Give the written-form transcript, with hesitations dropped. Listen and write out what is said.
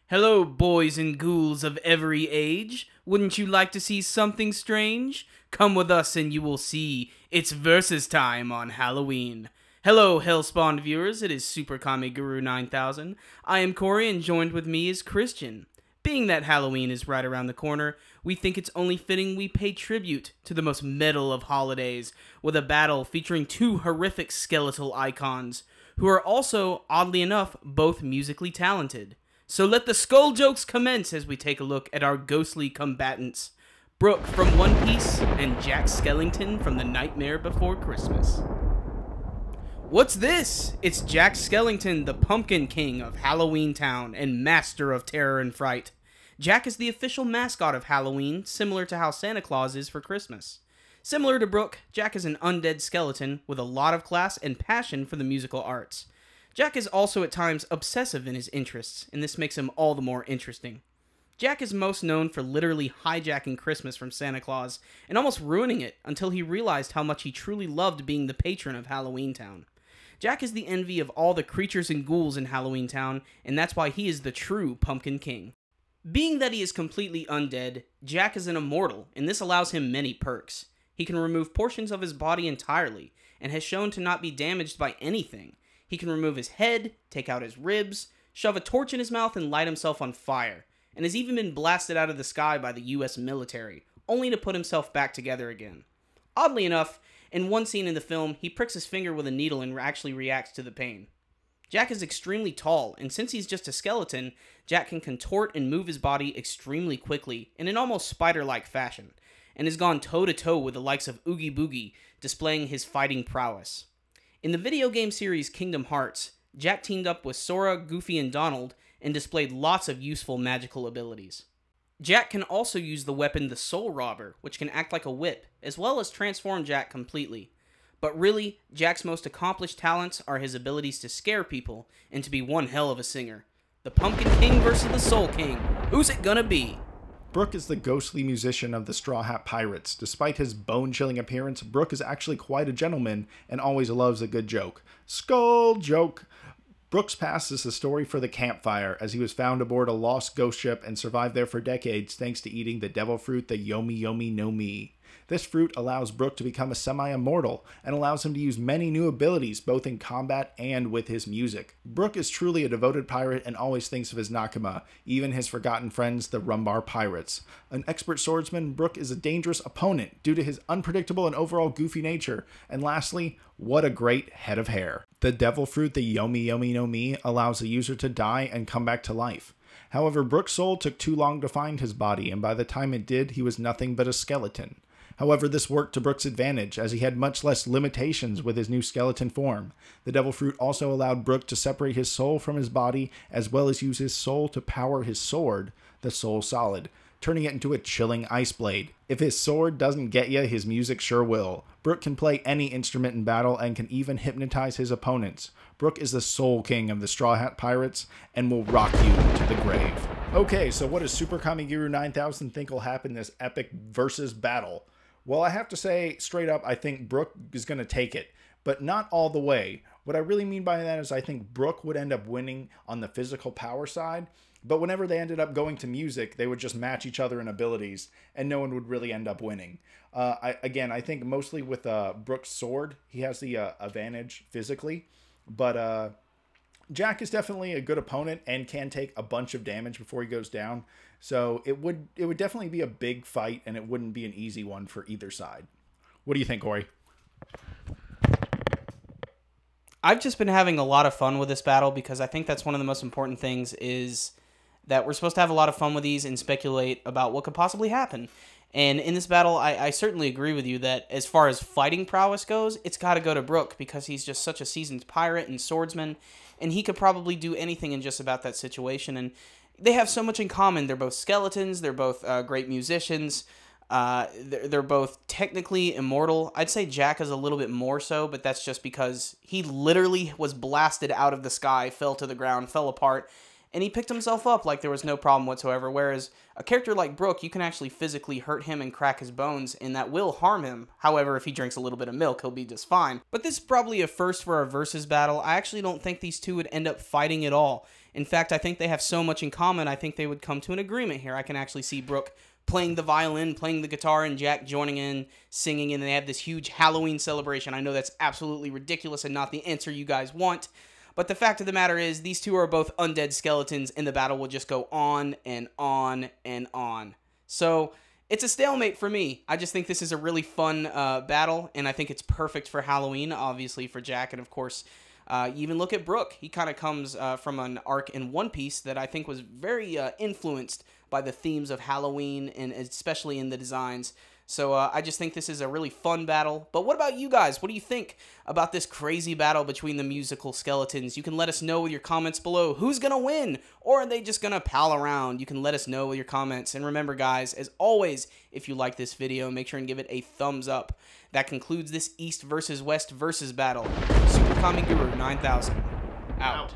Hello, boys and ghouls of every age. Wouldn't you like to see something strange? Come with us and you will see. It's versus time on Halloween. Hello, Hellspawn viewers. It is SuperKamiGuru9000. I am Corey and joined with me is Christian. Being that Halloween is right around the corner, we think it's only fitting we pay tribute to the most metal of holidays with a battle featuring two horrific skeletal icons, who are also, oddly enough, both musically talented. So let the skull jokes commence as we take a look at our ghostly combatants, Brook from One Piece and Jack Skellington from The Nightmare Before Christmas. What's this? It's Jack Skellington, the Pumpkin King of Halloween Town and master of terror and fright. Jack is the official mascot of Halloween, similar to how Santa Claus is for Christmas. Similar to Brook, Jack is an undead skeleton with a lot of class and passion for the musical arts. Jack is also at times obsessive in his interests, and this makes him all the more interesting. Jack is most known for literally hijacking Christmas from Santa Claus and almost ruining it until he realized how much he truly loved being the patron of Halloween Town. Jack is the envy of all the creatures and ghouls in Halloween Town, and that's why he is the true Pumpkin King. Being that he is completely undead, Jack is an immortal, and this allows him many perks. He can remove portions of his body entirely, and has shown to not be damaged by anything. He can remove his head, take out his ribs, shove a torch in his mouth, and light himself on fire, and has even been blasted out of the sky by the US military, only to put himself back together again. Oddly enough, in one scene in the film, he pricks his finger with a needle and actually reacts to the pain. Jack is extremely tall, and since he's just a skeleton, Jack can contort and move his body extremely quickly in an almost spider-like fashion, and has gone toe-to-toe with the likes of Oogie Boogie, displaying his fighting prowess. In the video game series Kingdom Hearts, Jack teamed up with Sora, Goofy, and Donald and displayed lots of useful magical abilities. Jack can also use the weapon the Soul Robber, which can act like a whip, as well as transform Jack completely. But really, Jack's most accomplished talents are his abilities to scare people and to be one hell of a singer. The Pumpkin King versus the Soul King. Who's it gonna be? Brook is the ghostly musician of the Straw Hat Pirates. Despite his bone-chilling appearance, Brook is actually quite a gentleman and always loves a good joke. Skull joke! Brook's past is a story for the campfire, as he was found aboard a lost ghost ship and survived there for decades thanks to eating the devil fruit, the Yomi Yomi no Mi. This fruit allows Brook to become a semi-immortal and allows him to use many new abilities both in combat and with his music. Brook is truly a devoted pirate and always thinks of his Nakama, even his forgotten friends, the Rumbar Pirates. An expert swordsman, Brook is a dangerous opponent due to his unpredictable and overall goofy nature. And lastly, what a great head of hair. The devil fruit, the Yomi Yomi no Mi, allows the user to die and come back to life. However, Brook's soul took too long to find his body, and by the time it did, he was nothing but a skeleton. However, this worked to Brook's advantage, as he had much less limitations with his new skeleton form. The devil fruit also allowed Brook to separate his soul from his body, as well as use his soul to power his sword, the Soul Solid, turning it into a chilling ice blade. If his sword doesn't get ya, his music sure will. Brook can play any instrument in battle and can even hypnotize his opponents. Brook is the Soul King of the Straw Hat Pirates and will rock you to the grave. Okay, so what does SuperKamiGuru9000 think will happen in this epic versus battle? Well, I have to say, straight up, I think Brook is going to take it, but not all the way. What I really mean by that is I think Brook would end up winning on the physical power side, but whenever they ended up going to music, they would just match each other in abilities, and no one would really end up winning. I think mostly with Brook's sword, he has the advantage physically, but Jack is definitely a good opponent and can take a bunch of damage before he goes down. So it would definitely be a big fight, and it wouldn't be an easy one for either side. What do you think, Corey? I've just been having a lot of fun with this battle because I think that's one of the most important things is that we're supposed to have a lot of fun with these and speculate about what could possibly happen. And in this battle, I certainly agree with you that as far as fighting prowess goes, it's got to go to Brook because he's just such a seasoned pirate and swordsman, and he could probably do anything in just about that situation. And they have so much in common. They're both skeletons. They're both great musicians. They're both technically immortal. I'd say Jack is a little bit more so, but that's just because he literally was blasted out of the sky, fell to the ground, fell apart, and he picked himself up like there was no problem whatsoever, whereas a character like Brook, you can actually physically hurt him and crack his bones, and that will harm him. However, if he drinks a little bit of milk, he'll be just fine. But this is probably a first for a versus battle. I actually don't think these two would end up fighting at all. In fact, I think they have so much in common, I think they would come to an agreement here. I can actually see Brook playing the violin, playing the guitar, and Jack joining in, singing, and they have this huge Halloween celebration. I know that's absolutely ridiculous and not the answer you guys want, but the fact of the matter is these two are both undead skeletons, and the battle will just go on and on and on. So it's a stalemate for me. I just think this is a really fun battle, and I think it's perfect for Halloween, obviously for Jack, and of course, you even look at Brook. He kind of comes from an arc in One Piece that I think was very influenced by the themes of Halloween, and especially in the designs. So I just think this is a really fun battle. But what about you guys? What do you think about this crazy battle between the musical skeletons? You can let us know with your comments below. Who's going to win? Or are they just going to pal around? You can let us know with your comments. And remember, guys, as always, if you like this video, make sure and give it a thumbs up. That concludes this East versus West versus battle. SuperKamiGuru9000 out.